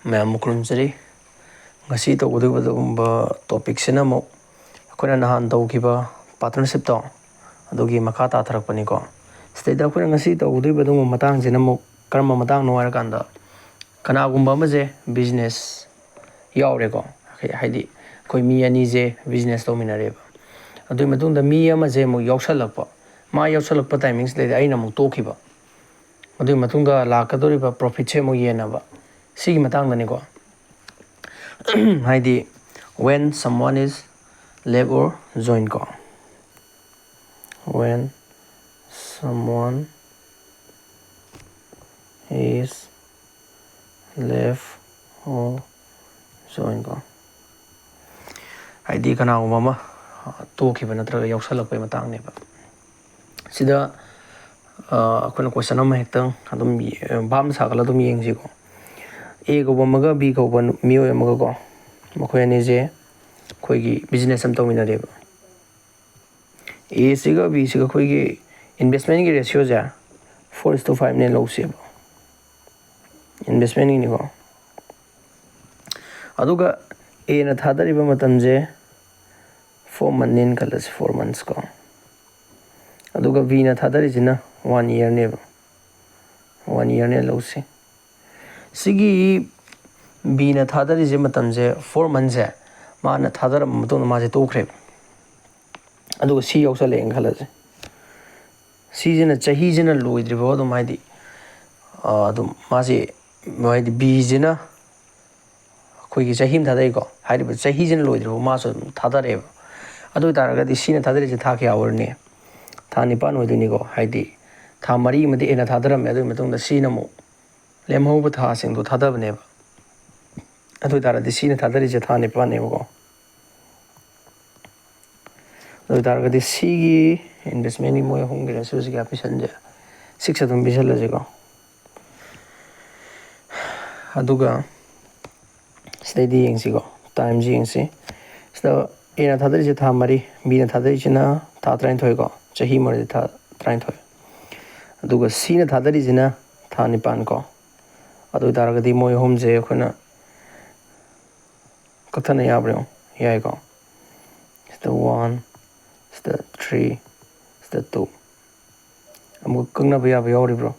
ꯃꯌꯥꯝ ꯈꯨꯔꯨꯝꯖꯔꯤ ngasi tawgudubadugumba topic sina mo akoina nahan tawgiba partnership to adugi makha ta tharakpani ko state akoina ngasi tawgudubadugum matang sina mo karma matang no ara kanda kana gumba maje business yaure ko haidi koi mi ani je business to minare ba adui matung da mi ama je mo yausalakpa ma yausalakpa timings le aina mo tokiba adui matung da lakadoriba profit che mo yena ba sigi matang dani ko haidi when someone is left or join ko when someone is left or join ko haidi kana umama to khiba natraga yausalakpai matang ne ba sida akoina question ama hektang adum bam sakala dum yengsi ko A ko bamaga B ko ban miyo amaga ko makhoi ani je khoi gi business am tawina re ba A siga B siga khoi gi investment gi ratio ja 4:5 ne lo se ba investment ni ko aduga A na thadari ba matam je 4 month nin kalas 4 months ko aduga B na thadari jina 1 year ne ba 1 year ne lo se sigi bina thadari je matam je 4 months je mana thadara matung ma je tokre adu si yausale enghala je si jina chahi jina loidri bo do maidi adu ma je maidi b jina khoi gi chahim thadai ko hairi ba chahi jina loidri bo ma so thadare adu taraga di sina thadari je tha kya awrne tha nipan oiduni ko haidi tha mari madi ena thadaram adu matung da sina mo lemhau tha sing do thadabne ba adu tara di sina thadari je tha nipan ne ko adu tara di sigi investment ni moy hong gira su siga pisan je 6 adum bisal je ko aduga steady yeng si ko time ji yeng si sta ena thadari je tha mari b na thadari china tha train thoi ko chahi mari tha train thoi aduga sina thadari jina tha nipan ko adu tara di moy hom je khona kathana yabre yai ko sta 1 sta 3 sta 2 amu kangna baya baya ori bro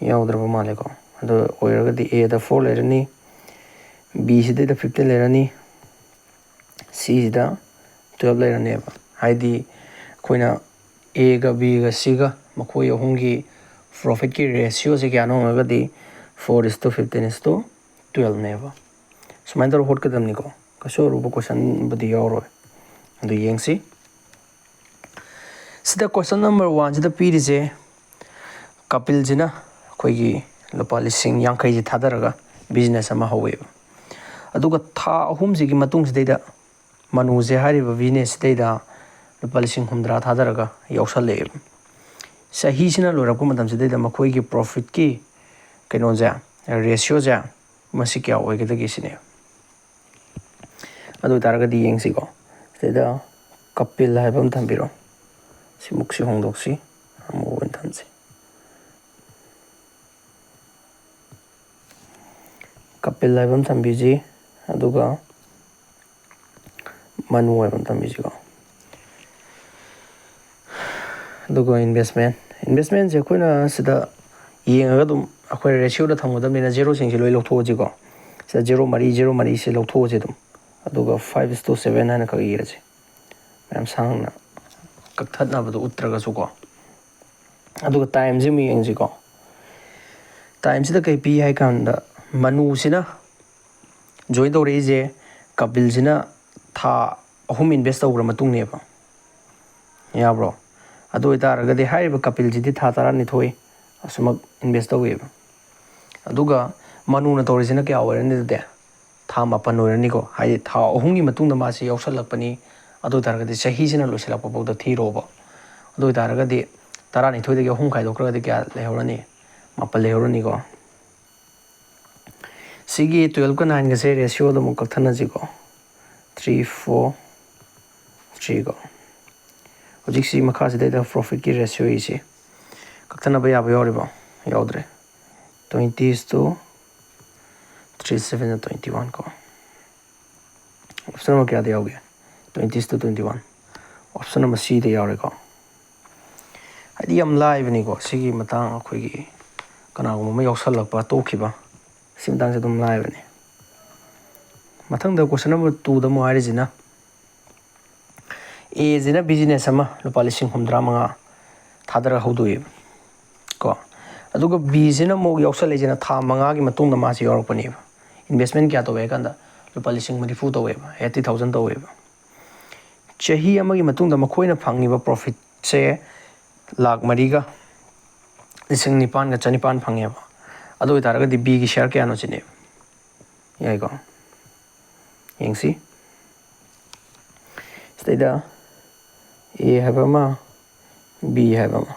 yaudra ba male ko adu oiraga di A da 4 lerani B sida da 15 lerani C sida 12 lerani ba haidi koina A ga B ga C ga makhoi ahungi profit ki ratio se kya no ga di 4:15:12 ne ba sumain tar hot kadam ni ko kaso ru question budi yoro adu yengsi sida question number 1 sida p ri je kapil jina khoi gi lupa lising yangkai ji thadaraga business ama hawe aduga tha ahum ji gi matung sida manu je hari ba business sida lupa lising humdra thadaraga yausale sahi sina lorak ko matam sida makhoi gi profit ki keno ja ratio ja masi kya oi ga gi sine adu taraga di yengsi ko sida kapil haibam thambiro si muksi hongdoksi amu wen thamsi kapil haibam thambiji aduga manu haibam thambiji ko aduga investment je koina sida yengaga dum akhoi ratio da thamgodam ni zero sing si loi lokho ji ko sida 0 si lokho ji dum aduga 5:7 hana ka ira je ma'am सांगना कथना बदो उत्तरगा सुको अदुगा time जे मी young को time से कई P है कांदा मनु सिना join तौरे जे कपिल सिना था अहुम invest तौर मतुंग ने बा या ब्रो अदु इतारगा दे हाइब कपिल जिदि था तारा नि थोई असमक इन्वेस्ट तौवे बा अदुगा मनु न तौरे सिना क्या ओरने दे था मापन ओरनी को हाइ था अहुंगी मतुंग द मासे यौसलकपनी adu taragadi chahi sina losilak pa bawda thiro ba adu taragadi tarani thoi de hum khai dokra de kya lehorani mapal lehorani ko sigi 12 ka 9 ga se ratio da muk thana ji ko 3 4 3 ko ojik si makha se da profit ki ratio is kathana ba ya ba yori ba yaudre 20 is to 37 21 को option number क्या दिया होगा 20 to 21 option number C दे यारेको हाइदी यम लाइवनी को सिगी मतंग अखोइगी कनागुम म यौसलकपा तोखिबा सिमतांग से दुम लाइवनी मथंग द क्वेश्चन नंबर 2 द मोहारिजिना ए जिना बिजनेस अमा लुपा लिसिंग 35 थादरा हौदोए को अदुगा बी जिना मो यौसलेजिना था 5 की मतुंग द मासी यौरकपनीबा इन्वेस्टमेंट क्या तोवे कंदा लुपा लिसिंग 34 तोवेबा 80000 तोवेबा चही अमगी मतुंग द मखोइना फंगिबा प्रॉफिट से लाख मरीगा लिसिंग 9 का चनिपान फंगेबा अदु इतारगदि बी की शेयर क्या नो चिने याइको यंगसी स्टेदा ए हैबमा बी हैबमा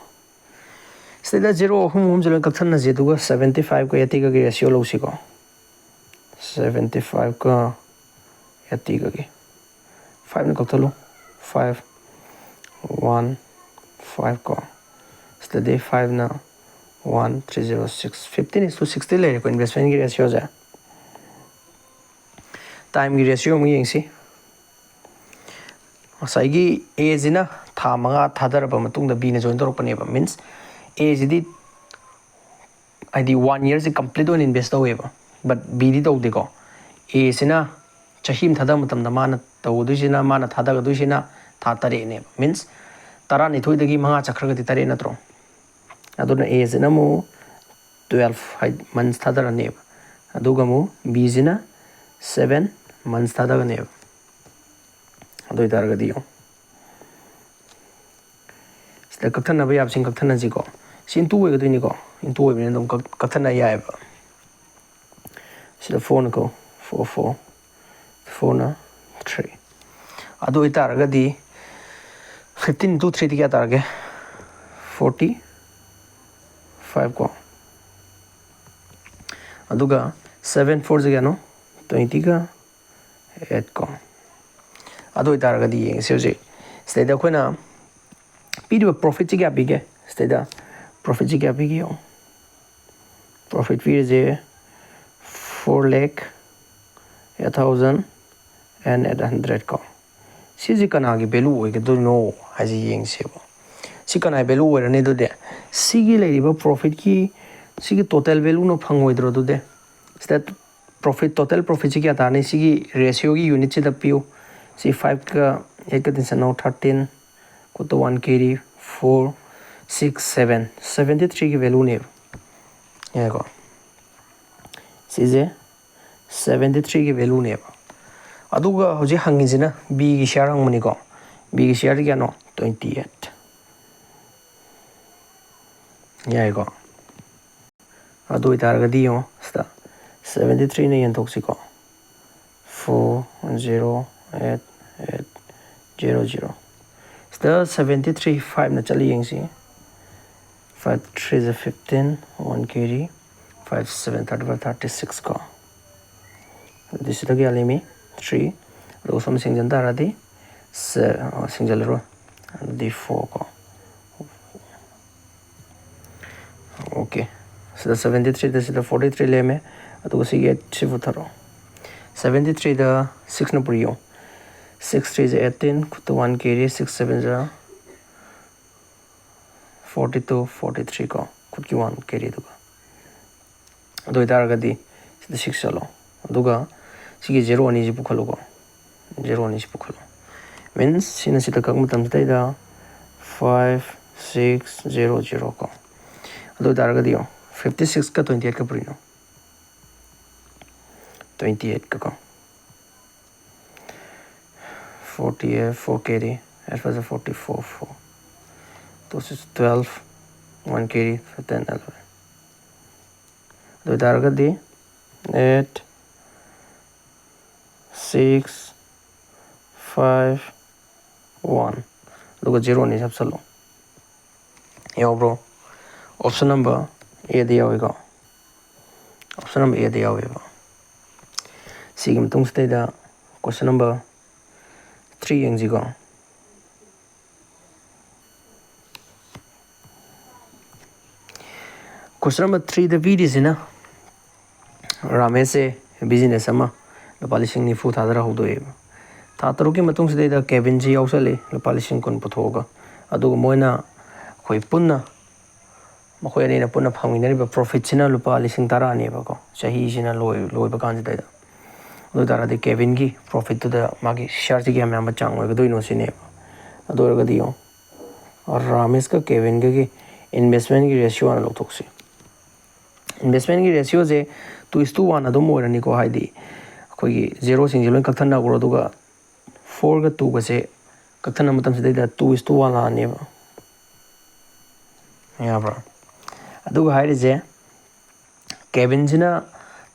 स्टेदा 0 हम जलन कथन जे दुगा 75 को 80 का रेशियो लौसिको 75 का 80 का 5 ने कथलो 5 1 5 को स्टेदे 5 ना 1306 15:60 ले को इन्वेस्टमेंट की रेशियो जा टाइम की रेशियो में यंगसी साइगी ए जिना था 5 थादरबा मतुंग द बी ने जॉइन तोरपनेबा मींस ए जिदी आईडी 1 ईयर से कंप्लीट ऑन इन्वेस्ट तोवेबा बट बी दी तोदेको ए सिना चहीम थादा मतम द माना तोदुसिना माना थादा गदुसिना था तरे ने मींस 12 दगी 5 चक्रगति तरे नत्रो अदुना ए जिना मो 12 मंथ्स थादरनेबा अदुगा मो बी जिना 7 मंथ्स थादगनेबा अदु इतारगदियो स्टे कथन अब याबसिंग कथन जिको सिंतु वेगदुनिको इंतु वेबने दम कथन यायबा सिदा फोन को 44 4 ना 3 अदु इतारगदि 15 to 3 क्या तारगे 45 को अदुगा 7 4 जगनो 20 का 8 को अदु इतारगदि यंगसे जे स्टेदा खोना पीरिबा प्रॉफिट जी क्या बिगे स्टेदा प्रॉफिट जी क्या बिगे प्रॉफिट फिर जे 4,08,100 को सिजी कना की वैल्यू होय के दो नो हाजी यंगसे बो सी कना वैल्यू होय रने दो दे सिगी लेरिबा प्रॉफिट की सिगी टोटल वैल्यू नो फंगोइद्रो दो दे स्टेट प्रॉफिट टोटल प्रॉफिट जी क्या ताने सिगी रेशियो की यूनिट से दपियो सी 5 का 8 का 3 9 13 को तो 1 केरी 4 6 7 73 की वैल्यू ने ये को सीजे 73 की वैल्यू ने अदुगा होजे हंगिजिना बी की शेयर हंगमनी को बी की शेयर क्या नो 28 ये को अदु इतारगदी यो स्टा 73 ने यंतोक्सिको 408,800 स्टा 73 5 ना चली यंगसी 5 3 is 15 1 kg 5 7 36 को दिस तो क्या लेमी 3 रो सम सिंगजन तारा दी सिंगजल रो दी 4 को ओके सो 73 दिस 43 ले में तो उसी के 3 फुथरो 73 द 6 न पुरियो 6 3 is 18 तो 1 kg 6 7 is 42 43 को खुद की 1 kg दुगा दो इतार गदी 6 चलो दुगा सिगे 0 अनि जी पुखलो को 0 अनि जी पुखलो मींस सिन सित कक मतम तैदा 5 6 0 0 को दो इतार गदी 56 का 28 का पुरिनो 28 का 48 4 kg as was 44 4 तो 12 1 kg 10 11 दो इतार गदी 8 6 5 1 लोग 0 नहीं सब चलो यो ब्रो ऑप्शन नंबर ए दिया होगा ऑप्शन नंबर ए दिया होगा सी के मतुंग से दा क्वेश्चन नंबर 3 यंग को क्वेश्चन नंबर 3 द वीडियो से ना रामेश से बिजनेस लुपा लिसिंग निफु थादरा होदोएब था तरुकी मतुंग सिदैदा केबिन जी याउसले लुपा लिसिंग कुन पुथोगा अदुग मोइना खोइ पुन्ना मखोय अनेना पुन्ना फंगिनरिबा प्रॉफिट सिना लुपा लिसिंग तारा नेबको चाही सिना लोइबा कांजिदैदा अदु तारादि केबिन की प्रॉफिट तुदा मागी शेयर जी हम हम चांग ओइगदोइनो सिने अदु ओरगदि यो और रामेश का केबिन की इन्वेस्टमेंट की रेशियो आना लौथोक्सी इन्वेस्टमेंट की रेशियो से 2:1 अदुम ओइरनिको हाइदि अखोगी जेरो सिंग लोइ कथना गरो दुगा 4 का 2 का से कथना मतम सिदैदा 2:1 लानेबा याब्रा अदुगा हाइरिजे केबिन जिना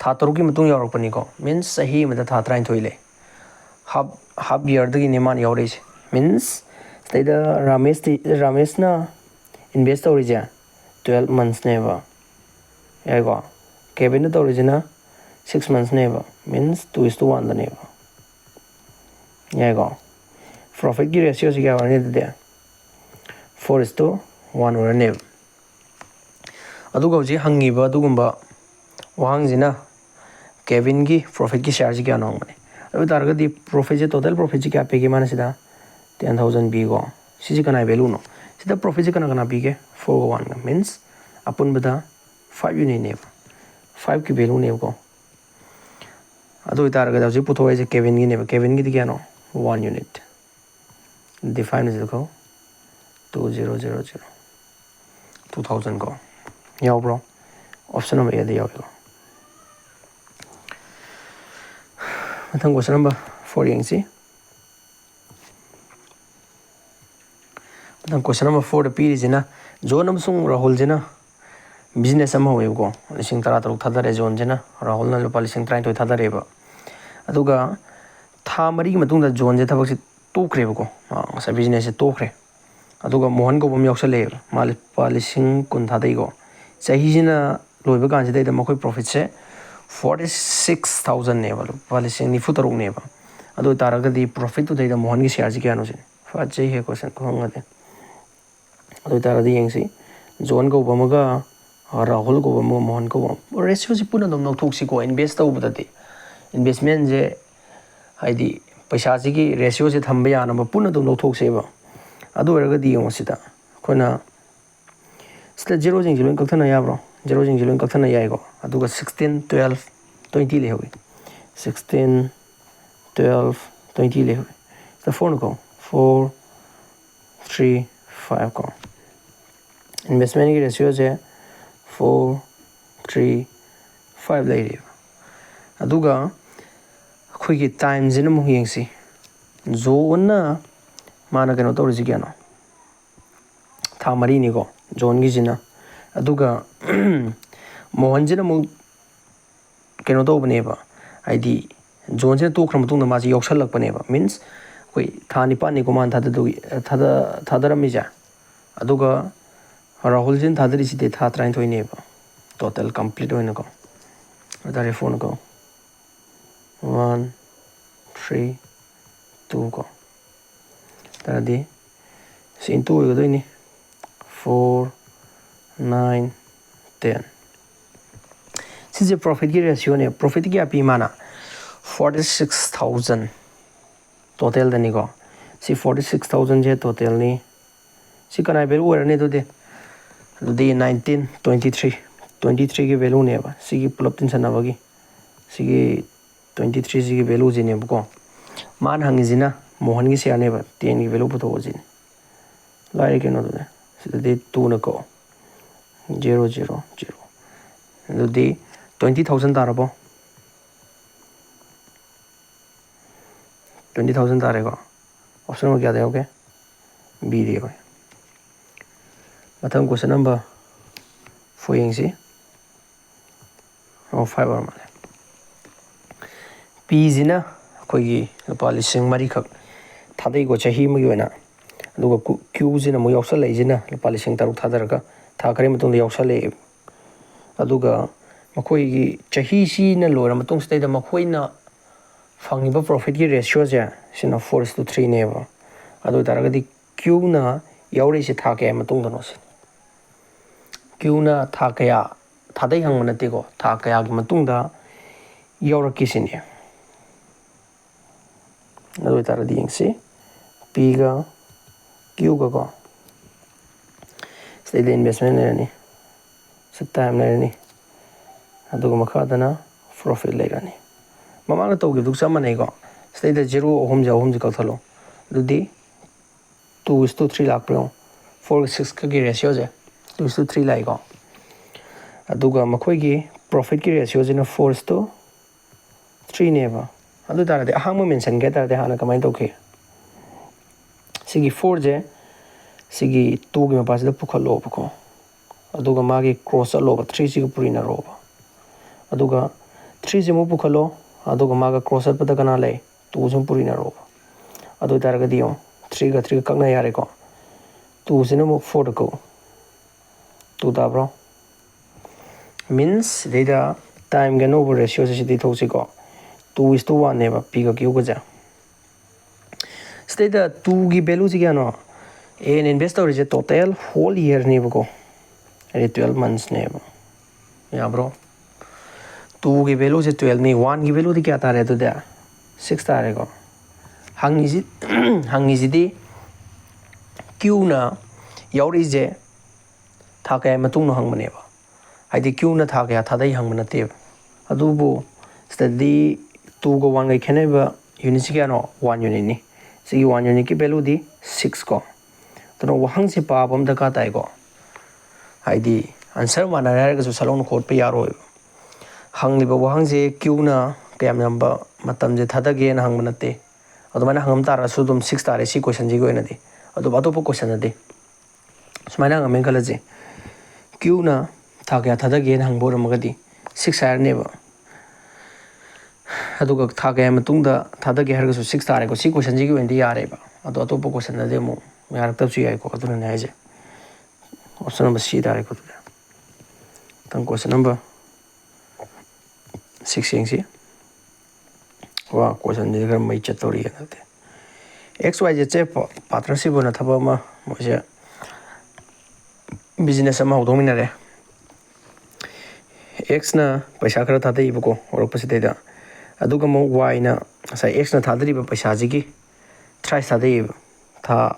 था तरुकी मतुंग यावरकपनिको मीन्स सही मदा था 33 ले हाफ ईयर दगी निमान यावरेसे मीन्स सिदैदा रामेश ना इन्वेस्ट तौरिजे 12 months नेबा याइको केबिन तौरिजिना 6 months नेबा मीन्स 2:1 दनेबा याइको प्रॉफिट की रेशियो से क्या वरने दे 4:1 वरनेबा अदुगा हौजी हंगिबा अदुगुंबा वाहंगजिना केबिन की प्रॉफिट की शेयर जी क्या नोंगने अबे तारगदी प्रॉफिट जे टोटल प्रॉफिट जी क्या पेगे माने सिदा 10,000 बीगो सिजी कना वैल्यू नो सिदा प्रॉफिट जी कना कना बीगे 4:1 मींस अपुन बदा 5 यूनिट ने 5 की वैल्यू ने को अदु तारगदा हौजी पुथोय जे केबिन की क्या नो 1 यूनिट डिफाइन इज को 2000 2000 को याव ब्रो ऑप्शन नंबर ये याव मथंग क्वेश्चन नंबर 4 यंगसी मथंग क्वेश्चन नंबर 4 पीरिजिना जोन अमसुंग राहुल जिना बिजनेस अमा होयबको लिसिंग तरा तरुक थादरे जोन जिना राहुल ना लुपा लिसिंग 33 थादरेबा अदुगा था मरी की मतुंग दा जोन जे थबक से तोखरेबको सा बिजनेस से तोखरे अदुगा मोहन को बम यावसले माल लुपा लिसिंग कुन थादैगो चाहिजिना लोइबा कांजिदैदा मखोय प्रॉफिट से 46,000 नेबा लुपा लिसिंग निफु तरुक नेबा अदु तारगदी प्रॉफिट तुदैदा मोहन की शेयर जी क्या नो सिन फाजै हे क्वेश्चन को हंगदे अदु तारदी यंगसी जोन को बमगा राहुल को बम मोहन को बम रेशियो से पुना दम नौथोक्सी को इन्वेस्ट तौबददि इन्वेस्टमेंट जे हाइदि पैसा जी की रेशियो से थंबे याना पुना दम नौथोक्सेबा अदु ओरगदी यंगसिदा खोना सिदा जीरो जिंग लोइन कथना याब्रो जीरो जिंग लोइन कथना याइगो अदुगा 16 12 20 ले होई 16 12 20 ले होई द फोन को 4 3 5 को इन्वेस्टमेंट की रेशियो से 4 3 5 ले रे अदुगा अखोई टाइम जिन मु यंगसी जोन माना कनो तौरिजि क्यानो था मरी निको जोन की जिना अदुगा मोहन जिना मु कनो तौबनेबा आइदी जोन से तोखर मतुंग दा माजी यौसलकपनेबा मीन्स कोई था निपा निको मान थादरमिजा अदुगा राहुल जिन थादरिसिदे था 33 नेबा टोटल कंप्लीट होइनको अदारे फोन को 1 3 2 को तादी सिन 2 होइगदोइनी 4 9 10 सिजे प्रॉफिट की रेशियो ने प्रॉफिट की अपी माना 46,000 टोटल दनी को सी 46,000 जे टोटल नि सी कना वैल्यू ओरने दो दे 19 23 की वैल्यू ने बा सी की पुलप तिन सनाबगी सी की 23 सी की वैल्यू जिने बको मान हंगिजिना मोहन की शेयर ने बा 10 की वैल्यू पुतो जिने लाइक के नो दे सिदे 2 न को 0 0 0 दे 20,000 तारबो 20,000 तारेगा ऑप्शन में क्या दे ओके बी दिए मथंग क्वेश्चन नंबर 4 यंगसी और 5 और माले पी जिना अखोगी लुपा लिसिंग मरी खक थादैगो चाही मगी ओइना अदुगा क्यू जिना मु यौसल लेजिना लुपा लिसिंग तरुक थादरगा था खरे मतुंग यौसल ले अदुगा मखोगी चाही सिना लोरा मतुंग स्टेदा मखोइना फंगिबा प्रॉफिट की रेशियो जे सिना 4:3 नेबा अदु तारगदी क्यू ना यौरेसे था के मतुंग दनो से क्यू ना था कया थादै हंग नतेको था कया की मतुंग दा ꯌꯧꯔꯛꯈꯤꯁꯤꯅꯦ ꯑꯗꯨ ꯑꯣꯏꯇꯥꯔꯗꯤ ꯌꯦꯡꯁꯤ ꯄꯤꯒ ꯀ꯭ꯌꯨꯒꯀꯣ ꯁꯤꯗꯩꯗ ꯏꯟꯚꯦꯁꯃꯦꯟ ꯂꯩꯔꯅꯤ ꯁꯤ ꯇꯥꯏꯝ ꯂꯩꯔꯅꯤ ꯑꯗꯨꯒ ꯃꯈꯥꯗꯅ ꯄ꯭ꯔꯣꯐꯤꯠ ꯂꯩꯔꯅꯤ ꯃꯃꯥꯡꯗ ꯇꯧꯈꯤꯕꯗꯨ ꯆꯞ ꯃꯥꯟꯅꯩꯀꯣ ꯁꯤꯗꯩꯗ ꯖꯦꯔꯣ ꯑꯍꯨꯝꯁꯦ ꯀꯛꯊꯠꯂꯣ ꯑꯗꯨꯗꯤ 2:3 ꯂꯥꯛꯄ꯭ꯔꯣ ꯌꯦꯡꯉꯣ 4ꯒ 6ꯀꯒꯤ ꯔꯦꯁꯤꯌꯣꯁꯦ 2:3 ꯂꯥꯛꯏꯀꯣ ꯑꯗꯨꯒ ꯃꯈꯣꯏꯒꯤ ꯄ꯭ꯔꯣꯐꯤꯠꯀꯤ ꯔꯦꯁꯤꯌꯣꯁꯤꯅ 4:3ꯅꯦꯕ ꯑꯗꯨ ꯇꯥꯔꯗꯤ ꯑꯍꯥꯡꯕ ꯃꯦꯟꯁꯟꯒꯦ ꯇꯥꯔꯗꯤ ꯍꯥꯟꯅ ꯀꯃꯥꯏꯅ ꯇꯧꯈꯤ ꯁꯤꯒꯤ 4ꯁꯦ ꯁꯤꯒꯤ 2ꯒꯤ ꯃꯄꯥꯁꯤꯗ ꯄꯨꯈꯠꯂꯣꯕꯀꯣ ꯑꯗꯨꯒ ꯃꯥꯒꯤ ꯀ꯭ꯔꯣꯁ ꯆꯠꯂꯣꯕ 3ꯁꯤꯒ ꯄꯨꯔꯤꯅꯔꯣꯕ ꯑꯗꯨꯒ 3ꯁꯤ ꯑꯃꯨꯛ ꯄꯨꯈꯠꯂꯣ ꯑꯗꯨꯒ ꯃꯥꯒ ꯀ꯭ꯔꯣꯁ ꯆꯠꯄꯗ ꯀꯅꯥ ꯂꯩ 2ꯁꯤ ꯄꯨꯔꯤꯅꯔꯣꯕ ꯑꯗꯨ ꯑꯣꯏꯇꯥꯔꯒꯗꯤ ꯌꯦꯡꯉꯣ 3ꯒ ꯀꯛꯅ ꯌꯥꯔꯦꯀꯣ 2ꯁꯤꯅ ꯑꯃꯨꯛ 4ꯗ ꯀꯛꯎ 2 ꯇꯥꯕ꯭ꯔꯣ ꯃꯤꯟꯁ ꯁꯤꯗꯩꯗ ꯇꯥꯏꯝꯒꯤ ꯑꯅꯧꯕ ꯔꯦꯁꯤꯌꯣꯁꯦ ꯁꯤꯗꯩ ꯊꯣꯛꯁꯤꯀꯣ 2:1ꯅꯦꯕ ꯄꯤꯒ ꯀ꯭ꯌꯨꯒꯁꯦ ꯁꯤꯗꯩꯗ 2ꯒꯤ ꯚꯦꯂꯨꯁꯤ ꯀꯌꯥꯅꯣ ꯑꯦꯅ ꯏꯟꯚꯦꯁ ꯇꯧꯔꯤꯁꯦ ꯇꯣꯇꯦꯜ ꯍꯣꯜ ꯏꯌꯔꯅꯦꯕꯀꯣ ꯍꯥꯏꯗꯤ 12 ꯃꯟꯁꯅꯦꯕ ꯌꯥꯕ꯭ꯔꯣ 2ꯒꯤ ꯚꯦꯂꯨꯁꯦ 12ꯅꯤ 1ꯒꯤ ꯚꯦꯂꯨꯗꯤ ꯀꯌꯥ ꯇꯥꯔꯦ ꯑꯗꯨꯗꯤ 6 ꯇꯥꯔꯦꯀꯣ ꯍꯪꯉꯤꯁꯤꯗꯤ ꯀ꯭ꯌꯨꯅ ꯌꯥꯎꯔꯛꯏꯁꯦ ꯊꯥ ꯀꯌꯥ ꯃꯇꯨꯡꯗ ꯍꯪꯕꯅꯦꯕ ꯍꯥꯏꯗꯤ ꯀ꯭ꯌꯨꯅ ꯊꯥ ꯀꯌా ꯊꯥꯗꯩ ꯍꯪꯕ ꯅꯠꯇꯦꯕ ꯑꯗꯨꯕꯨ ꯁꯤꯗꯗꯤ 2ꯒ 1ꯒ ꯈꯦꯠꯅꯔꯤꯕ ꯌꯨꯅꯤꯠꯁꯤ ꯀꯌꯥꯅꯣ 1 ꯌꯨꯅꯤꯠꯅꯤ ꯁꯤꯒꯤ 1 ꯌꯨꯅꯤꯠꯀꯤ ꯚꯦꯂꯨꯗꯤ 6 ꯀꯣ ꯑꯗꯨꯅ ꯋꯥꯍꯪꯁꯤ ꯄꯥꯕ ꯑꯃ ꯗꯔꯀꯥꯔ ꯇꯥꯏꯀꯣ ꯍꯥꯏꯗꯤ ꯑꯟꯁꯔ ꯃꯥꯟꯅꯔꯦ ꯍꯥꯏꯔꯒꯁꯨ ꯁꯠꯂꯥꯎꯅ ꯈꯣꯠꯄ ꯌꯥꯔꯣꯏꯕ ꯍꯪꯂꯤꯕ ꯋꯥꯍꯪꯁꯦ ꯀ꯭ꯌꯨꯅ ꯀꯌꯥꯝ ꯌꯥꯝꯕ ꯃꯇꯝꯁꯦ ꯊꯥꯗꯒꯦꯅ ꯍꯪꯕ ꯅꯠꯇꯦ ꯑꯗꯨꯃꯥꯏꯅ ꯍꯪꯉꯝ ꯇꯥꯔꯁꯨ ꯑꯗꯨꯝ 6 ꯇꯥꯔꯦ ꯁꯤ ꯀꯣꯏꯁꯟꯁꯤꯒꯤ ꯑꯣꯏꯅꯗꯤ ꯑꯗꯨꯕꯨ ꯑꯇꯣꯞꯄ ꯀꯣꯏꯁꯟꯗꯗꯤ ꯁꯨꯃꯥꯏꯅ ꯍꯪꯉꯝꯃꯦꯅ ꯈꯜꯂꯁꯦ ꯀ꯭ꯌꯨꯅ ꯊꯥ ꯀꯌꯥ ꯊꯥꯗꯒꯦꯅ ꯍꯪꯕ ꯑꯣꯏꯔꯝꯃꯒꯗꯤ 6 ꯍꯥꯏꯔꯅꯦꯕ ꯑꯗꯨꯒ ꯊꯥ ꯀꯌꯥ ꯃꯇꯨꯡꯗ ꯊꯥꯗꯒꯦ ꯍꯥꯏꯔꯒꯁꯨ 6 ꯇꯥꯔꯦꯀꯣ ꯁꯤ ꯀꯣꯏꯁꯟꯁꯤꯒꯤ ꯑꯣꯏꯅꯗꯤ ꯌꯥꯔꯦꯕ ꯑꯗꯣ ꯑꯇꯣꯞꯄ ꯀꯣꯏꯁꯟꯗꯗꯤ ꯑꯃꯨꯛ ꯌꯥꯔꯛꯇꯕꯁꯨ ꯌꯥꯏꯀꯣ ꯑꯗꯨꯅꯅꯦ ꯍꯥꯏꯁꯦ ꯑꯣꯞꯁꯟ ꯅꯝꯕꯔ ꯁꯤ ꯇꯥꯔꯦꯀꯣ ꯑꯗꯨꯗꯤ ꯃꯊꯪ ꯀꯣꯏꯁꯟ ꯅꯝꯕꯔ 6 ꯌꯦꯡꯁꯤ ꯋꯥ ꯀꯣꯏꯁꯟꯁꯤꯗꯤ ꯈꯔ ꯃꯩ ꯆꯠꯇꯧꯔꯤ ꯍꯟꯗꯛꯇꯤ XYZ ꯄꯥꯔꯠꯅꯔꯁꯤꯞ ꯑꯣꯏꯅ ꯊꯕꯛ ꯑꯃ ꯃꯣꯏꯁꯦ ꯕꯤꯖꯤꯅꯦꯁ ꯑꯃ ꯍꯧꯗꯣꯛꯃꯤꯟꯅꯔꯦ Xꯅ ꯄꯩꯁꯥ ꯈꯔ ꯊꯥꯗꯩꯕꯀꯣ ꯍꯧꯔꯛꯄꯁꯤꯗꯩꯗ ꯑꯗꯨꯒ ꯑꯃꯨꯛ Yꯅ ꯉꯁꯥꯏ Xꯅ ꯊꯥꯗꯔꯤꯕ ꯄꯩꯁꯥꯁꯤꯒꯤ ꯊ꯭ꯔꯥꯏꯁ ꯊꯥꯗꯩꯌꯦꯕ ꯊꯥ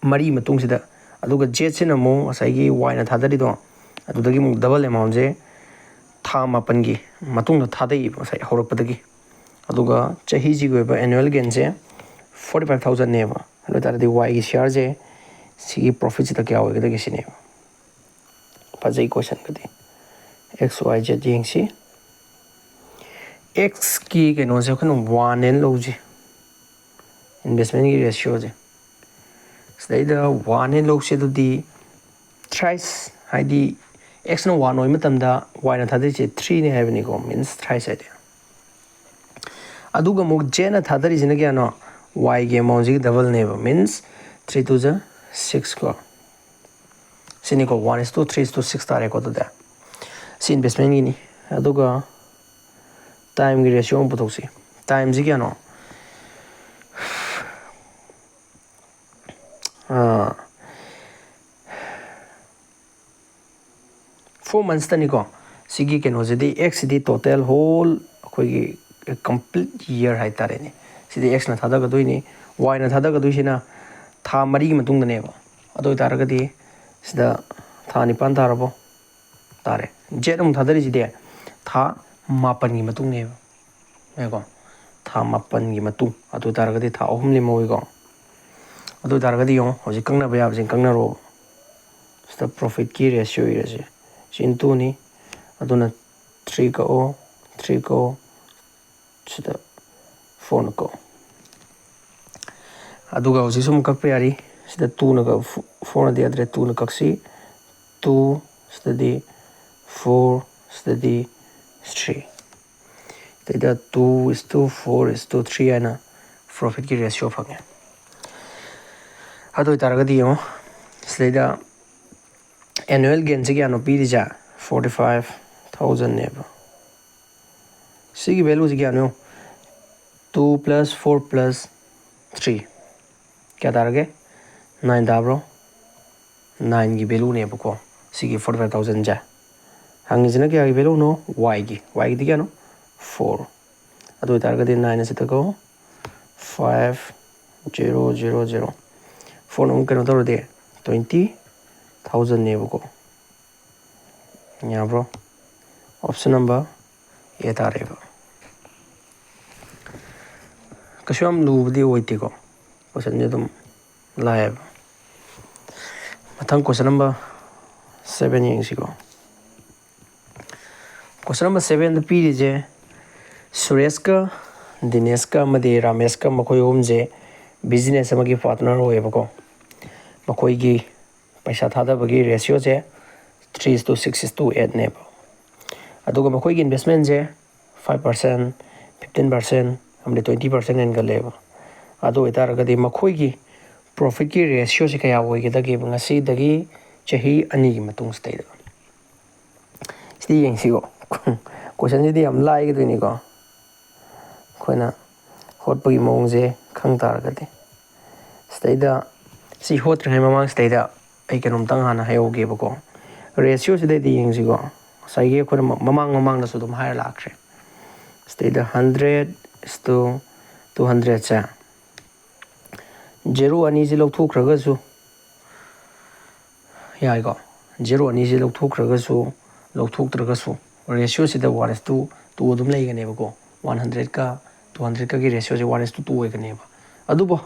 4 ꯃꯇꯨꯡꯁꯤꯗ ꯑꯗꯨꯒ Zꯁꯤꯅ ꯑꯃꯨꯛ ꯉꯁꯥꯏꯒꯤ Yꯅ ꯊꯥꯗꯔꯤꯗꯣ ꯑꯗꯨꯗꯒꯤ ꯑꯃꯨꯛ ꯗꯕꯜ ꯑꯦꯃꯥꯎꯟꯁꯦ ꯊꯥ 7ꯒꯤ ꯃꯇꯨꯡꯗ ꯊꯥꯗꯩꯌꯦꯕ ꯉꯁꯥꯏ ꯍꯧꯔꯛꯄꯗꯒꯤ ꯑꯗꯨꯒ ꯆꯍꯤꯁꯤꯒꯤ ꯑꯣꯏꯕ ꯑꯦꯅꯨꯋꯦꯜ ꯒꯦꯟꯁꯦ 45,000ꯅꯦꯕ ꯑꯗꯨ ꯑꯣꯏꯇꯥꯔꯗꯤ Yꯒꯤ ꯁꯤꯌꯥꯔꯁꯦ ꯁꯤꯒꯤ ꯄ꯭ꯔꯣꯐꯤꯠꯁꯤꯗ ꯀꯌꯥ ꯑꯣꯏꯒꯗꯒꯦ ꯁꯤꯅꯦꯕ ꯐꯖꯩ ꯀꯣꯏꯁꯟꯒꯗꯤ XYZ ꯌꯦꯡꯁꯤ Xꯀꯤ ꯀꯩꯅꯣꯁꯦ ꯑꯩꯈꯣꯏꯅ 1 ꯍꯦꯅ ꯂꯧꯁꯤ ꯏꯟꯚꯦꯁꯃꯦꯟꯒꯤ ꯔꯦꯁꯤꯌꯣꯁꯦ ꯁꯤꯗꯩꯗ 1 ꯍꯦꯅ ꯂꯧꯁꯤ ꯑꯗꯨꯗꯤ ꯊ꯭ꯔꯥꯏꯁ ꯍꯥꯏꯗꯤ Xꯅ 1 ꯑꯣꯏꯕ ꯃꯇꯝꯗ Yꯅ ꯊꯥꯗꯔꯤꯁꯦ 3ꯅꯦ ꯍꯥꯏꯕꯅꯤꯀꯣ ꯃꯤꯟꯁ ꯊ꯭ꯔꯥꯏꯁ ꯍꯥꯏꯗꯤ ꯑꯗꯨꯒ ꯑꯃꯨꯛ Zꯅ ꯊꯥꯗꯔꯤꯁꯤꯅ ꯀꯌꯥꯅꯣ Yꯒꯤ ꯑꯦꯃꯥꯎꯟꯁꯤꯒꯤ ꯗꯕꯜꯅꯦꯕ ꯃꯤꯟꯁ 3 2 6 ꯀꯣ ꯁꯤꯅꯤꯀꯣ 1:3:6 ꯇꯥꯔꯦꯀꯣ ꯑꯗꯨꯗꯤ ꯁꯤ ꯏꯟꯚꯦꯁꯃꯦꯟꯒꯤꯅꯤ ꯑꯗꯨꯒ ꯇꯥꯏꯝꯒꯤ ꯔꯦꯁꯤꯌꯣ ꯑꯃ ꯄꯨꯊꯣꯛꯁꯤ ꯇꯥꯏꯝꯁꯤ ꯀꯌꯥꯅꯣ 4 ꯃꯟꯁꯇꯅꯤꯀꯣ ꯁꯤꯒꯤ ꯀꯩꯅꯣꯁꯤꯗꯤ Xꯁꯤꯗꯤ ꯇꯣꯇꯦꯜ ꯍꯣꯜ ꯑꯩꯈꯣꯏꯒꯤ ꯀꯝꯄ꯭ꯂꯤꯠ ꯏꯌꯔ ꯍꯥꯏꯇꯥꯔꯦꯅꯦ ꯁꯤꯗꯤ Xꯅ ꯊꯥꯗꯒꯗꯣꯏꯅꯤ Yꯅ ꯊꯥꯗꯒꯗꯣꯏꯁꯤꯅ ꯊꯥ 4ꯒꯤ ꯃꯇꯨꯡꯗꯅꯦꯕ ꯑꯗꯨ ꯑꯣꯏꯇꯥꯔꯒꯗꯤ ꯁꯤꯗ ꯊꯥ 9 ꯇꯥꯔꯕꯣ ꯇꯥꯔꯦ Z ꯑꯃꯨꯛ ꯊꯥꯗꯔꯤꯁꯤꯗꯤ ꯊꯥ 7ꯒꯤ ꯃꯇꯨꯡꯅꯦꯕ ꯌꯥꯏꯀꯣ ꯊꯥ 7ꯒꯤ ꯃꯇꯨꯡ ꯑꯗꯨ ꯑꯣꯏꯇꯥꯔꯒꯗꯤ ꯊꯥ 3 ꯂꯦꯝꯍꯧꯏꯀꯣ ꯑꯗꯨ ꯑꯣꯏꯇꯥꯔꯒꯗꯤ ꯌꯦꯡꯉꯣ ꯍꯧꯖꯤꯛ ꯀꯛꯅꯕ ꯌꯥꯕꯁꯤꯡ ꯀꯛꯅꯔꯣꯕ ꯁꯤꯗ ꯄ꯭ꯔꯣꯐꯤꯠꯀꯤ ꯔꯦꯁꯤꯌꯣ ꯏꯔꯁꯤ ꯁꯤ ꯏꯟꯇꯨꯅꯤ ꯑꯗꯨꯅ 3 ꯀꯛꯑꯣ 3 ꯀꯛꯑꯣ ꯁꯤꯗ 4ꯅ ꯀꯛꯑꯣ ꯑꯗꯨꯒ ꯍꯧꯖꯤꯛꯁꯨ ꯑꯃꯨꯛ ꯀꯛꯄ ꯌꯥꯔꯤ ꯁꯤꯗ 2ꯅ 4ꯅꯗꯤ ꯌꯥꯗ꯭ꯔꯦ 2ꯅ ꯀꯛꯁꯤ 2 ꯁꯤꯗꯗꯤ 4 ꯁꯤꯗꯗꯤ 3 ꯁꯤꯗꯩꯗ 2:4:3 ꯍꯥꯏꯅ ꯄ꯭ꯔꯣꯐꯤꯠꯀꯤ ꯔꯦꯁꯤꯌꯣ ꯐꯪꯉꯦ ꯑꯗꯨ ꯑꯣꯏꯇꯥꯔꯒꯗꯤ ꯌꯦꯡꯉꯣ ꯁꯤꯗꯩꯗ ꯑꯦꯅꯨꯋꯦꯜ ꯒꯦꯟꯁꯦ ꯀꯌꯥꯅꯣ ꯄꯤꯔꯤꯁꯦ 45,000ꯅꯦꯕ ꯁꯤꯒꯤ ꯚꯦꯂꯨꯁꯤ ꯀꯌꯥꯅꯣ 2 + 4 + 3 ꯀꯌా ꯇꯥꯔꯒꯦ 9 ꯇꯥꯕ꯭ꯔꯣ 9ꯒꯤ ꯚꯦꯂꯨꯅꯦꯕꯀꯣ ꯁꯤꯒꯤ 45,000ꯁꯦ ꯍꯪꯉꯤꯁꯤꯅ ꯀꯌꯥꯒꯤ ꯚꯦꯂꯨꯅꯣ Yꯒꯤꯗꯤ ꯀꯌꯥꯅꯣ 4 ꯑꯗꯨ ꯑꯣꯏꯇꯥꯔꯒꯗꯤ 9 ꯑꯁꯤꯗꯀꯣ 5000 4 ꯑꯃꯨꯛ ꯀꯩꯅꯣ ꯇꯧꯔꯗꯤ 20,000ꯅꯦꯕꯀꯣ ꯌꯥꯕ꯭ꯔꯣ ꯑꯣꯞꯁꯟ ꯅꯝꯕꯔ A ꯇꯥꯔꯦꯕ ꯀꯩꯁꯨ ꯌꯥꯝ ꯂꯨꯕꯗꯤ ꯑꯣꯏꯗꯦꯀꯣ ꯀꯣꯏꯁꯟꯁꯦ ꯑꯗꯨꯝ ꯂꯥꯏꯌꯦꯕ ꯃꯊꯪ ꯀꯣꯏꯁꯟ ꯅꯝꯕꯔ 7 ꯌꯦꯡꯁꯤꯀꯣ ꯀꯣꯏꯁꯟ ꯅꯝꯕꯔ 7ꯗ ꯄꯤꯔꯤꯁꯦ ꯁꯨꯔꯦꯁꯀ ꯗꯤꯅꯦꯁꯀ ꯑꯃꯗꯤ ꯔꯥꯃꯦꯁꯀ ꯃꯈꯣꯏ ꯑꯍꯨꯝꯁꯦ ꯕꯤꯖꯤꯅꯦꯁ ꯑꯃꯒꯤ ꯄꯥꯔꯠꯅꯔ ꯑꯣꯏꯌꯦꯕꯀꯣ ꯃꯈꯣꯏꯒꯤ ꯄꯩꯁꯥ ꯊꯥꯗꯕꯒꯤ ꯔꯦꯁꯤꯌꯣꯁꯦ 3:6:8ꯅꯦꯕ ꯑꯗꯨꯒ ꯃꯈꯣꯏꯒꯤ ꯏꯟꯚꯦꯁꯃꯦꯟꯁꯦ 5%, 15%, ꯑꯃꯗꯤ 20% ꯍꯦꯟꯒꯠꯂꯦꯕ ꯑꯗꯨ ꯑꯣꯏꯇꯥꯔꯒꯗꯤ ꯃꯈꯣꯏꯒꯤ ꯄ꯭ꯔꯣꯐꯤꯠꯀꯤ ꯔꯦꯁꯤꯌꯣꯁꯦ ꯀꯌꯥ ꯑꯣꯏꯒꯗꯒꯦꯕ ꯉꯁꯤꯗꯒꯤ ꯆꯍꯤ 2ꯒꯤ ꯃꯇꯨꯡꯁꯤꯗꯩꯗ ꯁꯤꯗꯤ ꯌꯦꯡꯁꯤꯀꯣ ꯀꯣꯏꯁꯟꯁꯤꯗꯤ ꯌꯥꯝ ꯂꯥꯏꯒꯗꯣꯏꯅꯤꯀꯣ ꯑꯩꯈꯣꯏꯅ ꯍꯣꯠꯄꯒꯤ ꯃꯑꯣꯡꯁꯦ ꯈꯪ ꯇꯥꯔꯒꯗꯤ ꯁꯤꯗꯩꯗ ꯁꯤ ꯍꯣꯠꯇ꯭ꯔꯤꯉꯩ ꯃꯃꯥꯡꯁꯤꯗꯩꯗ ꯑꯩ ꯀꯩꯅꯣꯝꯇꯪ ꯍꯥꯟꯅ ꯍꯥꯏꯍꯧꯒꯦꯕꯀꯣ ꯔꯦꯁꯤꯌꯣꯁꯤꯗꯩꯗꯤ ꯌꯦꯡꯁꯤꯀꯣ ꯉꯁꯥꯏꯒꯤ ꯑꯩꯈꯣꯏꯅ ꯃꯃꯥꯡꯗꯁꯨ ꯑꯗꯨꯝ ꯍꯥꯏꯔ ꯂꯥꯛꯈ꯭ꯔꯦ ꯁꯤꯗꯩꯗ 100:200ꯁꯦ ꯖꯦꯔꯣ ꯑꯅꯤꯁꯤ ꯂꯧꯊꯣꯛꯈ꯭ꯔꯒꯁꯨ ꯌꯥꯏꯀꯣ ꯖꯦꯔꯣ ꯑꯅꯤꯁꯤ ꯂꯧꯊꯣꯛꯇ꯭ꯔꯒꯁꯨ ꯔꯦꯁꯤꯌꯣꯁꯤꯗ 1:2 ꯑꯗꯨꯝ ꯂꯩꯒꯅꯦꯕꯀꯣ 100ꯀ 200ꯀꯒꯤ ꯔꯦꯁꯤꯌꯣꯁꯦ 1:2 ꯑꯣꯏꯒꯅꯦꯕ ꯑꯗꯨꯕꯨ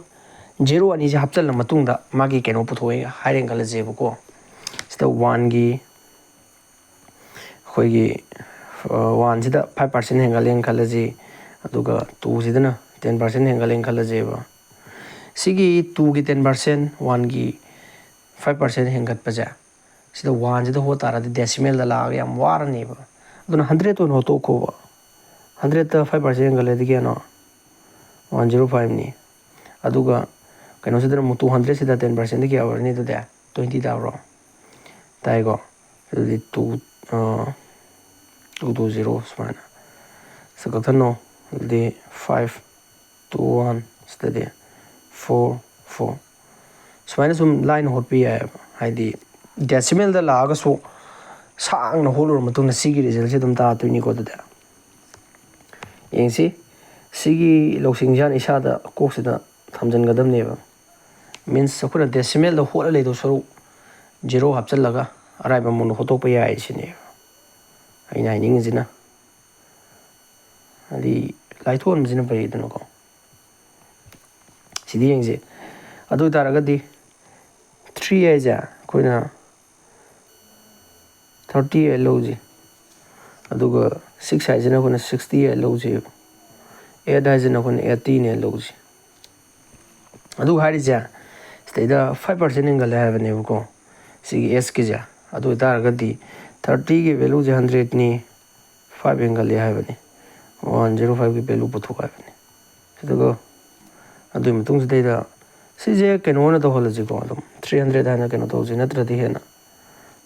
ꯖꯦꯔꯣ ꯑꯅꯤꯁꯦ ꯍꯥꯞꯆꯤꯜꯂ ꯃꯇꯨꯡꯗ ꯃꯥꯒꯤ ꯀꯩꯅꯣ ꯄꯨꯊꯣꯛꯑꯦ ꯍꯥꯏꯔꯦꯅ ꯈꯜꯂꯁꯦꯕꯀꯣ ꯁꯤꯗ 1ꯒꯤ ꯑꯩꯈꯣꯏꯒꯤ 1ꯁꯤꯗ 5% ꯍꯦꯟꯒꯠꯂꯦꯅ ꯈꯜꯂꯁꯤ ꯑꯗꯨꯒ 2ꯁꯤꯗꯅ 10% ꯍꯦꯟꯒꯠꯂꯦꯅ ꯈꯜꯂꯁꯦꯕ ꯁꯤꯒꯤ 2ꯒꯤ 10%, 1ꯒꯤ 5% ꯍꯦꯟꯒꯠꯄꯁꯦ ꯁꯤꯗ 1ꯁꯤꯗ ꯍꯣꯠ ꯇꯥꯔꯗꯤ ꯗꯦꯁꯤꯃꯦꯜꯗ ꯂꯥꯛꯑꯒ ꯌꯥꯝ ꯋꯥꯔꯅꯦꯕ ꯑꯗꯨꯅ 100 ꯑꯣꯏꯅ ꯍꯣꯠꯇꯣꯛꯈꯣꯕ 100ꯇ 5% ꯍꯦꯟꯒꯠꯂꯗꯤ ꯀꯌꯥꯅꯣ 105ꯅꯤ ꯑꯗꯨꯒ ꯀꯩꯅꯣꯁꯤꯗꯅ ꯑꯃꯨꯛ 200ꯁꯤꯗ 10%ꯗꯤ ꯀꯌꯥ ꯑꯣꯏꯔꯅꯤ ꯑꯗꯨꯗꯤ 20 ꯇꯥꯕ꯭ꯔꯣ ꯇꯥꯏꯀꯣ ꯑꯗꯨꯗꯤ 220 ꯁꯨꯃꯥꯏꯅ ꯁꯤ ꯀꯛꯊꯠꯅꯣ ꯑꯗꯨꯗꯤ 5, 2, 1 ꯁꯤꯗꯗꯤ 4, 4 ꯁꯨꯃꯥꯏꯅ ꯁꯨꯝ ꯂꯥꯏꯅ ꯍꯣꯠꯄ ꯌꯥꯏꯑꯕ ꯍꯥꯏꯗꯤ ꯗꯦꯁꯤꯃꯦꯜꯗ ꯂꯥꯛꯑꯒꯁꯨ ꯁꯥꯡꯅ ꯍꯣꯠꯂꯨꯔ ꯃꯇꯨꯡꯗ ꯁꯤꯒꯤ ꯔꯤꯖꯜꯁꯦ ꯑꯗꯨꯝ ꯇꯥꯗꯣꯏꯅꯤꯀꯣ ꯑꯗꯨꯗꯤ ꯌꯦꯡꯁꯤ ꯁꯤꯒꯤ ꯂꯧꯁꯤꯡꯁꯦ ꯏꯁꯥꯗ ꯀꯣꯛꯁꯤꯗ ꯊꯝꯖꯤꯟꯒꯗꯕꯅꯦꯕ ꯃꯤꯟꯁ ꯑꯩꯈꯣꯏꯅ ꯗꯦꯁꯤꯃꯦꯜꯗ ꯍꯣꯠꯂ ꯂꯩꯗꯧ ꯁꯔꯨꯛ ꯖꯦꯔꯣ ꯍꯥꯞꯆꯤꯜꯂꯒ ꯑꯔꯥꯏꯕ ꯃꯑꯣꯡꯗ ꯍꯣꯠꯇꯣꯛꯄ ꯌꯥꯏ ꯁꯤꯅꯦꯕ ꯑꯩꯅ ꯍꯥꯏꯅꯤꯡꯉꯤꯁꯤꯅ ꯍꯥꯏꯗꯤ ꯂꯥꯏꯊꯣꯛꯍꯟꯕꯁꯤꯅ ꯐꯩꯗꯅꯀꯣ ꯁꯤꯗꯤ ꯌꯦꯡꯁꯤ ꯑꯗꯨ ꯑꯣꯏ ꯇꯥꯔꯒꯗꯤ 3 ꯍꯥꯏꯁꯦ ꯑꯩꯈꯣꯏꯅ 38 ꯂꯧꯁꯤ ꯑꯗꯨꯒ 6 ꯍꯥꯏꯁꯤꯅ ꯑꯩꯈꯣꯏꯅ 68 ꯂꯧꯁꯦꯕ 8 ꯍꯥꯏꯁꯤꯅ ꯑꯩꯈꯣꯏꯅ 80ꯅꯦ ꯂꯧꯁꯤ ꯑꯗꯨ ꯍꯥꯏꯔꯤꯁꯦ ꯁꯤꯗꯩꯗ 5% ꯍꯦꯟꯒꯠꯂꯦ ꯍꯥꯏꯕꯅꯦꯕꯀꯣ ꯁꯤꯒꯤ ꯑꯦꯁꯀꯤꯁꯦ ꯑꯗꯨ ꯑꯣꯏꯇꯥꯔꯒꯗꯤ 30ꯒꯤ ꯚꯦꯂꯨꯁꯦ 100ꯅꯤ 5 ꯍꯦꯟꯒꯠꯂꯦ ꯍꯥꯏꯕꯅꯤ 105ꯒꯤ ꯚꯦꯂꯨ ꯄꯨꯊꯣꯛ ꯍꯥꯏꯕꯅꯤ ꯑꯗꯨꯒ ꯑꯗꯨꯒꯤ ꯃꯇꯨꯡꯁꯤꯗꯩꯗ ꯁꯤꯁꯦ ꯀꯩꯅꯣ ꯑꯣꯏꯅ ꯇꯧꯍꯜꯂꯁꯤꯀꯣ ꯑꯗꯨꯝ 300 ꯍꯥꯏꯅ ꯀꯩꯅꯣ ꯇꯧꯁꯤ ꯅꯠꯇ꯭ꯔꯗꯤ ꯍꯦꯟꯅ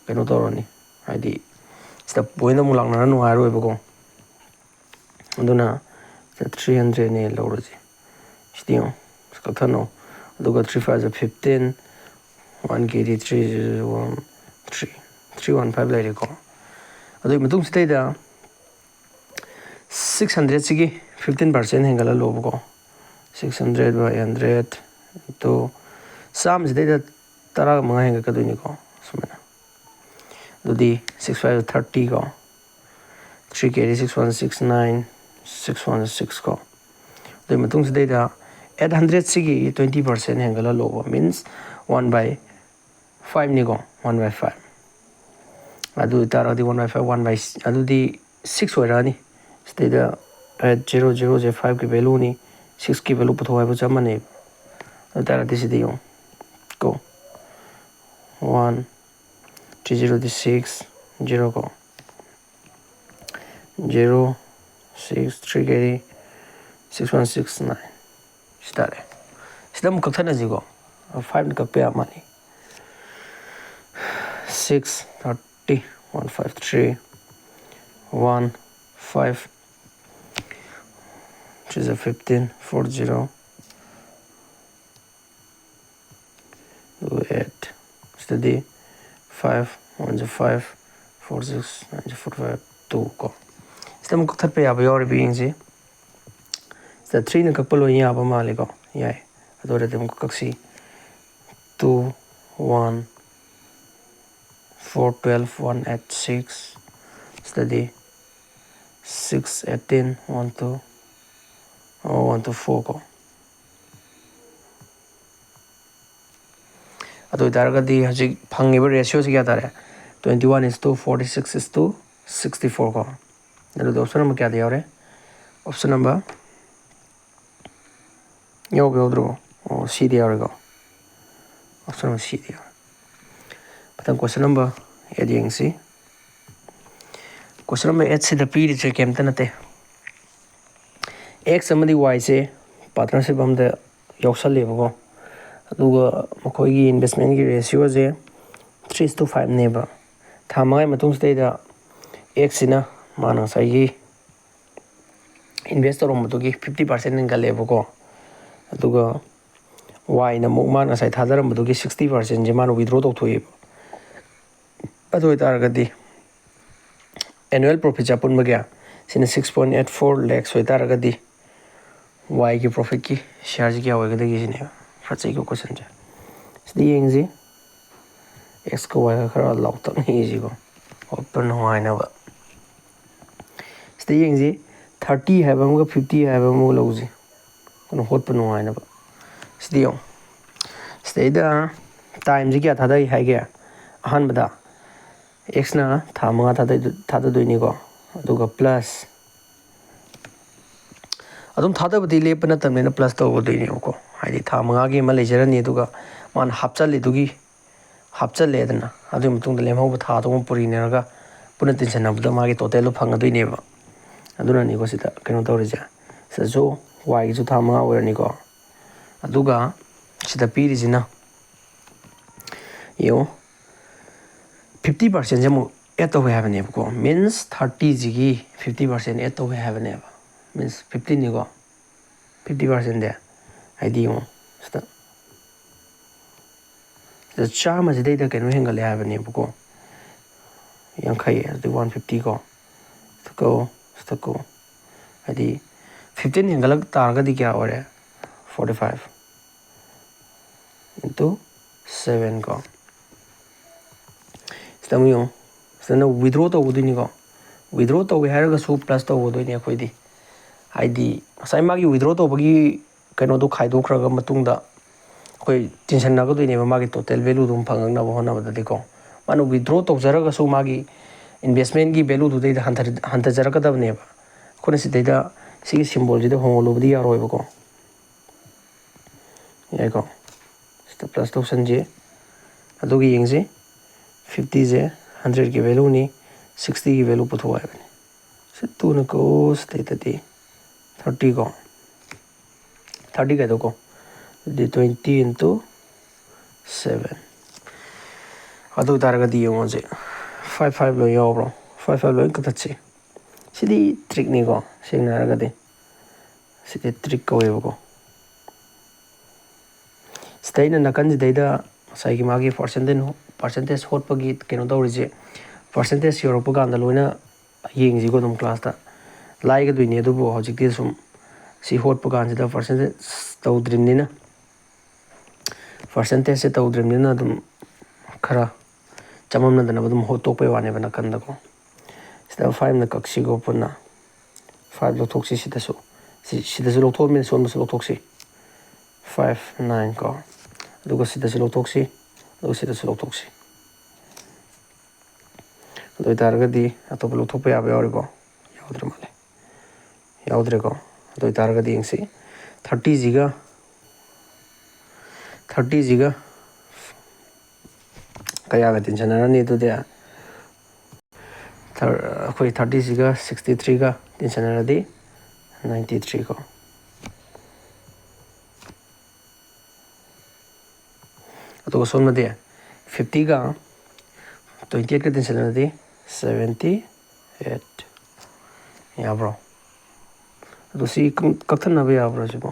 ꯀꯩꯅꯣ ꯇꯧꯔꯅꯤ ꯍꯥꯏꯗꯤ ꯁꯤꯗ ꯄꯣꯏꯟ ꯑꯃꯨꯛ ꯂꯥꯛꯅꯔ ꯅꯨꯡꯉꯥꯏꯔꯣꯏꯕꯀꯣ ꯑꯗꯨꯅ 300ꯅꯦ ꯂꯧꯔꯁꯤ ꯁꯤꯗꯤ ꯌꯦꯡꯉꯣ ꯀꯛꯊꯠꯅꯣ ꯑꯗꯨꯒ 3 5 15 1ꯒꯤꯗꯤ 315 ꯂꯩꯔꯦꯀꯣ ꯑꯗꯨꯒꯤ ꯃꯇꯨꯡꯁꯤꯗꯩꯗ 600ꯁꯤꯒꯤ 15% ꯍꯦꯟꯒꯠꯍꯜꯂꯣꯕꯀꯣ 600/100 ꯏꯟꯇꯨ ꯆꯥꯝꯃꯁꯤꯗꯩꯗ 15 ꯍꯦꯟꯒꯠꯀꯗꯣꯏꯅꯤꯀꯣ ꯁꯨꯃꯥꯏꯅ ꯑꯗꯨꯗꯤ 6 5 30 ꯀꯣ 3 carry 6169 616 ꯀꯣ ꯑꯗꯨꯒꯤ ಮತ್ತುಂಸಿದೈದ 800 ꯁꯤꯒꯤ 20% ꯍꯦꯟꯒꯠꯍꯜꯂꯣꯕ ꯃꯤꯟꯁ 1/5 ನಿಕೋ 1/5 ಅದು ꯇꯥꯔꯒꯗꯤ 1/5 1/6 ꯑꯗꯨꯗꯤ 6 ꯑꯣꯏꯔꯛꯑꯅꯤ ꯁꯤꯗꯩꯗ 0.005 ꯒꯤ ꯚꯦꯂꯨꯅꯤ 6 ꯒꯤ ꯚꯦꯂꯨ ꯄꯨꯊꯣꯛ ꯍꯥꯏꯕ ꯆꯞ ꯃꯥꯟꯅꯩ ꯑꯗꯨ ꯇꯥꯔꯒꯗꯤ ꯁꯤꯗ ꯌꯦꯡꯉꯨ ꯀꯣ 1 30 6 0 ꯀꯣ 0 6 3 carry 6169 ꯁꯤ ꯇꯥꯔꯦ ꯁꯤꯗ ꯑꯃꯨꯛ ꯀꯛꯊꯠꯅꯁꯤꯀꯣ 5ꯅ ꯀꯛꯄ ꯌꯥ ꯃꯥꯜꯂꯤ 6 30 153 1 5 3 15 40 8 sitadi 5 1 5 4 6 9 4 5 2 ko sida mu kak pe ya ba yori bi yingsi sida 3 na kak pa lo ya ba ma le ko yai adore de mu kak si 2 1 4 12 1 8 6 study 6 18 1 2 1 to 4 ko adu taragadi hajik phangiba ratio se kya tare 21:46:64 ko adu option number kya diya ore option number yo be odro c diya ore ko option number c diya patang question number 8 yengsi question number 8 se da p ri che kem tanate x amadi y se partnership amda yoksal leba ko aduga makhoi investment ki ratio je 3:5 neba thamangai matung state da x ina mana sai gi investor omodugi 50% ngaleba ko aduga y na mukman asai thadaram madugi 60% je mana withdraw to thoi adu taragadi annual profit japun magya sina 6.84 lakhs hoy taragadi y की profit की share क्या होएगा देखिए इसने first को question है इसलिए young x को y का खरा लॉक तक नहीं इजी को ओपन हुआ है ना वो इसलिए यंग 30 है बमगा 50 है बमगा लोग जी कौन होट पर हुआ है ना वो इसलिए दा टाइम जी क्या था दा है क्या अहन बता x ना था मंगा था दोइनी को अदुगा प्लस अदुम थादबदी लेप नतमने प्लस तौबदोइनेको हाइदि था मंगागी मा लेजरनी दुगा मान हापचल दुगी हापचल लेदना अदु मतुंग लेमहौ था तो पुरिनेरगा पुन तिनसनबद मागी टोटल फंगदोइनेबा अदुना निको सिदा केनो तौरिजा सजो y जो था मंगा ओरनिको अदुगा सिदा पीरिजिना यो 50% जमु एड तो हैबनेबको मींस 30 जिगी 50% एड तो हैबनेबा means 15 nigo 50% there ID mo sta the charm as data can hang le have ni buko yang khai the 150 ko sta ko ID 15 hang tar ga di kya ore 45 into 7 ko sta mu yo sta na withdraw to wudi ni ko withdraw to we har ga su plus to wudi ni khoi di ID sai magi withdraw to bagi kano do khai do khraga matungda koi tension na ga do ni magi total value dum phangna ba hona ba de ko manu withdraw to jaraga su magi investment gi value du de hanta jaraga da ne ba kone si de da si symbol ji de hongolo bdi ya roi ba ko ye ko sta plus to sanje adogi yengje 50 je 100 ki value ni 60 ki value puthwa ba ni se tu na ko state de 30 को 30 कह दो को 20 into 7 अदु तारगा दियो मुझे 55 लो यो bro 55 लो कतचे सिदी trick नि को सिंगना रगा दे सिदी trick को वेबो को स्टेन नकन देदा साइकी मागी परसेंटेज होट पगी केनो दौरिजे परसेंटेज यूरोप गांदा लोइना येंग जी को दम क्लास ता लाइक दुइने दुबो हजिकति सुम सी होट पगान से परसेंटेज तौद्रिमनिना परसेंटेज से तौद्रिमनिना दुम खरा चममना दना दुम होट तोपे वाने बना कंदको सिदा 5 ना कक्सी को पुना 5 लो थोक्सी सिदा लो थोक मिन सोन लो थोक्सी 5 9 को दुगो सिदा लो थोक्सी दुगो सिदा लो थोक्सी दो तारगदी अतोप लो थोपे आबे औरिको यावद्र माले यावद्रे को दो तारगदी यंगसी 30 जिगा कया गा टेंशन रनी तो दे कोई 30 जिगा 63 का टेंशन रदी 93 को तो सोन में दे 50 का 28 का टेंशन रदी 78 या ब्रो तो सी कथन नबे या ब्रो जिबो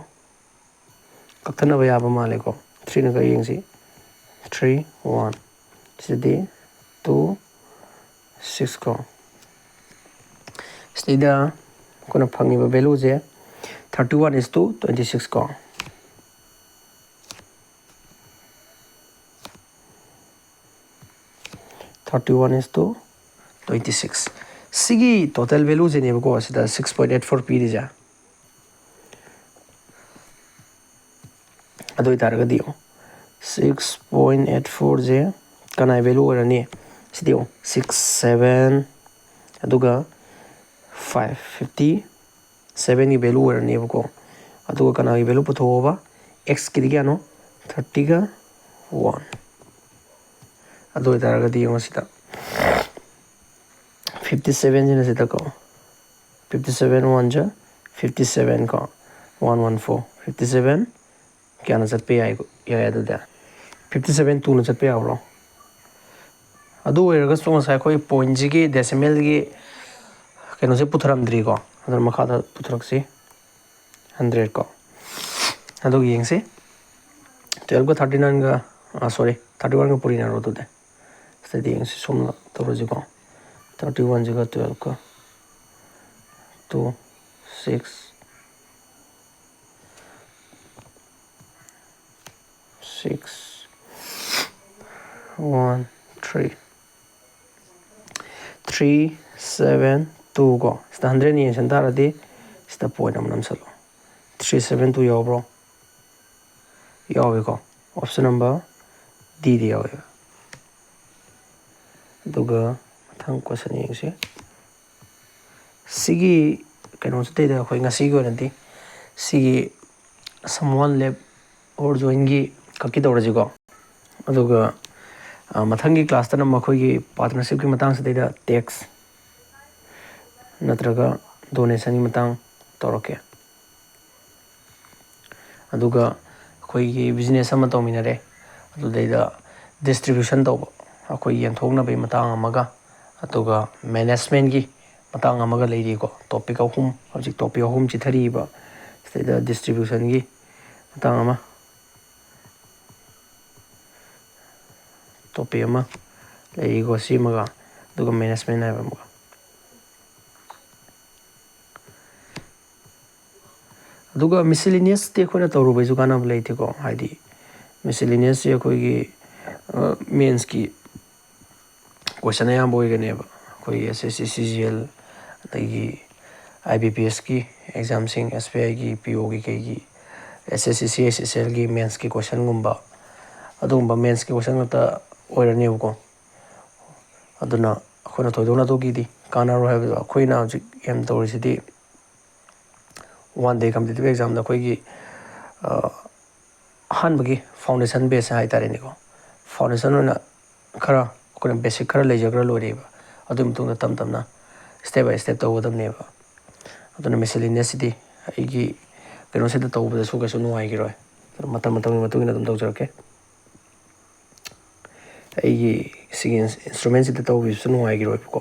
कथन नबे या माले को 3 ना कयंग सी 3 1 सिदी 2 6 को ꯁꯤꯗ ꯑꯩꯈꯣꯏꯅ ꯐꯪꯉꯤꯕ ꯚꯦꯂꯨꯁꯦ 31:26 ꯀꯣ. ꯁꯤꯒꯤ ꯇꯣꯇꯦꯜ ꯚꯦꯂꯨꯁꯤꯅꯦꯕꯀꯣ ꯁꯤꯗ 6.84 ꯄꯤꯔꯤꯁꯦ. ꯑꯗꯨ ꯑꯣꯏꯇꯥꯔꯒꯗꯤ 6.84ꯁꯦ ꯀꯅꯥꯏ ꯚꯦꯂꯨ ꯑꯣꯏꯔꯅꯤ? ꯁꯤꯗꯤ 6, 7 ꯑꯗꯨꯒ 5, 57ꯒꯤ ꯚꯦꯂꯨ ꯑꯣꯏꯔꯅꯦꯕꯀꯣ. ꯑꯗꯨꯒ ꯀꯅꯥꯒꯤ ꯚꯦꯂꯨ ꯄꯨꯊꯣꯛꯑꯣꯕ? x ꯀꯤꯗꯤ ꯀꯌꯥꯅꯣ? 30ꯒ 1. ꯑꯗꯨ ꯑꯣꯏꯇꯥꯔꯒꯗꯤ ꯌꯦꯡꯉꯣ ꯁꯤꯗ 57ꯁꯤꯅ ꯁꯤꯗ ꯀꯣ. 57 1 57 ꯀꯣ. 114 57 ꯀꯌꯥꯅ ꯆꯠꯄ ꯌꯥꯏ ꯑꯗꯨꯗꯤ 57 2ꯅ ꯆꯠꯄ ꯌꯥꯕ꯭ꯔꯣ? ꯑꯗꯨ ꯑꯣꯏꯔꯒꯁꯨ ꯉꯁꯥꯏ ꯑꯩꯈꯣই ꯄꯣꯏꯟꯠꯁꯤꯒꯤ ꯗꯦꯁꯤꯃꯦꯜꯒꯤ ꯀꯩꯅꯣꯁꯦ ꯄꯨꯊꯔꯝꯗ꯭ꯔꯤꯀꯣ. ꯑꯗꯨꯅ ꯃꯈꯥꯗ ꯄꯨꯊꯔꯛꯁꯤ 100 ꯀꯣ. ꯑꯗꯨ ꯌꯦꯡꯁꯤ 12ꯒ 39ꯒ 31ꯒ ꯄꯨꯔꯤꯅꯔꯣ ꯑꯗꯨꯗꯤ. ꯁꯤꯗꯗꯤ ꯌꯦꯡꯁꯤ ꯁꯣꯝꯅ ꯇꯧꯔꯁꯤꯀꯣ. 31ꯁꯤꯒ 12ꯒ 2 6 6 1 3 3 7 2 ꯀꯣ. ꯁꯤꯗ 100 ꯌꯦꯡꯁꯤꯟ ꯇꯥꯔꯗꯤ ꯁꯤꯗ ꯄꯣꯏꯟꯠ ꯑꯃ ꯅꯝꯁꯜꯂꯣ. 372 ꯌꯥꯎꯕ꯭ꯔꯣ? ꯌꯥꯎꯋꯦꯀꯣ. ꯑꯣꯞꯁꯟ ꯅꯝꯕꯔ ꯗꯤꯗ ꯌꯥꯎꯋꯦꯕ. ꯑꯗꯨꯒ ꯃꯊꯪ ꯀꯣꯏꯁꯟ ꯌꯦꯡꯁꯤ. ꯁꯤꯒꯤ ꯀꯩꯅꯣꯁꯤꯗꯩꯗ ꯑꯩꯈꯣꯏ ꯉꯁꯤꯒꯤ ꯑꯣꯏꯅꯗꯤ ꯁꯤꯒꯤ ꯁꯝ ꯋꯥꯟ ꯂꯦꯞ ꯑꯣꯔ ꯖꯣꯏꯟꯒꯤ ꯈꯛꯀꯤ ꯇꯧꯔꯁꯤꯀꯣ. ꯑꯗꯨꯒ ꯃꯊꯪꯒꯤ ꯀ꯭ꯂꯥꯁꯇꯅ ꯃꯈꯣꯏꯒꯤ ꯄꯥꯔꯠꯅꯔꯁꯤꯞꯀꯤ ꯃꯇꯥꯡꯁꯤꯗꯩꯗ ꯇꯦꯛꯁ ꯅꯠꯇ꯭ꯔꯒ ꯗꯣꯅꯦꯁꯟꯒꯤ ꯃꯇꯥꯡ ꯇꯧꯔꯛꯀꯦ. ꯑꯗꯨꯒ ꯑꯩꯈꯣꯏꯒꯤ ꯕꯤꯖꯤꯅꯦꯁ ꯑꯃ ꯇꯧꯃꯤꯟꯅꯔꯦ. ꯑꯗꯨꯗꯩꯗ ꯗꯤꯁꯇ꯭ꯔꯤꯕ꯭ꯌꯨꯁꯟ ꯇꯧꯕ ꯑꯩꯈꯣꯏ ꯌꯦꯟꯊꯣꯛꯅꯕꯒꯤ ꯃꯇꯥꯡ ꯑꯃꯒ ꯑꯗꯨꯒ ꯃꯦꯅꯦꯖꯃꯦꯟꯒꯤ ꯃꯇꯥꯡ ꯑꯃꯒ ꯂꯩꯔꯤꯀꯣ. ꯇꯣꯄꯤꯛ ꯑꯍꯨꯝ ꯍꯧꯖꯤꯛ ꯇꯣꯄꯤꯛ ꯑꯍꯨꯝ ꯆꯤꯊꯔꯤꯕ ꯁꯤꯗꯩꯗ ꯗꯤꯁꯇ꯭ꯔꯤꯕ꯭ꯌꯨꯁꯟꯒꯤ ꯃꯇꯥꯡ ꯑꯃ ꯇꯣꯄꯤꯛ ꯑꯃ ꯂꯩꯔꯤꯀꯣ. ꯁꯤꯃꯒ ꯑꯗꯨꯒ ꯃꯦꯅꯦꯖꯃꯦꯟ ꯍꯥꯏꯕ ꯑꯃꯒ. ꯑꯗꯨꯒ ꯃꯤꯁꯤꯂꯤꯅꯤꯌꯁꯇꯤ ꯑꯩꯈꯣꯏꯅ ꯇꯧꯔꯨꯕꯩꯁꯨ ꯀꯥꯟꯅꯕ ꯂꯩꯇꯦꯀꯣ. ꯍꯥꯏꯗꯤ ꯃꯤꯁꯤꯂꯤꯅꯤꯌꯁꯁꯤ ꯑꯩꯈꯣꯏꯒꯤ ꯃꯦꯟꯁꯀꯤ ꯀꯣꯏꯁꯟ ꯑꯌꯥꯝꯕ ꯑꯣꯏꯒꯅꯦꯕ. ꯑꯩꯈꯣꯏꯒꯤ SSC CGL ꯑꯗꯒꯤ IBPSꯀꯤ ꯑꯦꯛꯖꯥꯝꯁꯤꯡ SBIꯒꯤ POꯒꯤ ꯀꯩꯒꯤ SSC CHSLꯒꯤ ꯃꯦꯟꯁꯀꯤ ꯀꯣꯏꯁꯟꯒꯨꯝꯕ ꯑꯗꯨꯒꯨꯝꯕ ꯃꯦꯟꯁꯀꯤ ꯀꯣꯏꯁꯟ ꯉꯥꯛꯇ ꯑꯣꯏꯔꯅꯦꯕꯀꯣ. ꯑꯗꯨꯅ ꯑꯩꯈꯣꯏꯅ ꯊꯣꯏꯗꯣꯛꯅ ꯑꯗꯨꯒꯤꯗꯤ ꯀꯥꯟꯅꯔꯣꯏ ꯍꯥꯏꯕꯗꯣ ꯑꯩꯈꯣꯏꯅ ꯍꯧꯖꯤꯛ ꯑꯦꯝ ꯇꯧꯔꯤꯁꯤꯗꯤ 1 day ꯀꯝꯄꯤꯇꯤꯇꯤቭ ꯑꯦꯛꯖꯥꯝꯗ ꯑꯩꯈꯣꯏꯒꯤ ꯑꯍꯥꯟꯕꯒꯤ ꯐꯥꯎꯟꯗꯦꯁꯟ ꯕꯦꯁ ꯍꯥꯏꯇꯥꯔꯦꯅꯦꯀꯣ. ꯐꯥꯎꯟꯗꯦꯁꯟ ꯑꯣꯏꯅ ꯈꯔ ꯑꯩꯈꯣꯏꯅ ꯕꯦꯁꯤꯛ ꯈꯔ ꯂꯩꯖꯈ꯭ꯔ ꯂꯣꯏꯔꯦꯕ. ꯑꯗꯨꯒꯤ ꯃꯇꯨꯡꯗ ꯇꯞ ꯇꯞꯅ ꯁ꯭ꯇꯦꯞ ꯕꯥꯏ ꯁ꯭ꯇꯦꯞ ꯇꯧꯒꯗꯕꯅꯦꯕ. ꯑꯗꯨꯅ ꯃꯤꯁꯦꯂꯤꯅꯤꯌꯁꯁꯤꯗꯤ ꯑꯩꯒꯤ ꯀꯩꯅꯣꯁꯤꯗ ꯇꯧꯕꯗꯁꯨ ꯀꯩꯁꯨ ꯅꯨꯡꯉꯥꯏꯈꯤꯔꯣꯏ. ꯃꯇꯝ ꯃꯇꯝꯒꯤ ꯃꯇꯨꯡ ꯏꯟꯅ ꯑꯗꯨꯝ ꯇꯧꯖꯔꯛꯀꯦ. ꯑꯩꯒꯤ ꯁꯤꯒꯤ ꯏꯟꯁꯇ꯭ꯔꯨꯃꯦꯟꯁꯤꯗ ꯇꯧꯕꯤꯕꯁꯨ ꯅꯨꯡꯉꯥꯏꯈꯤꯔꯣꯏꯕꯀꯣ.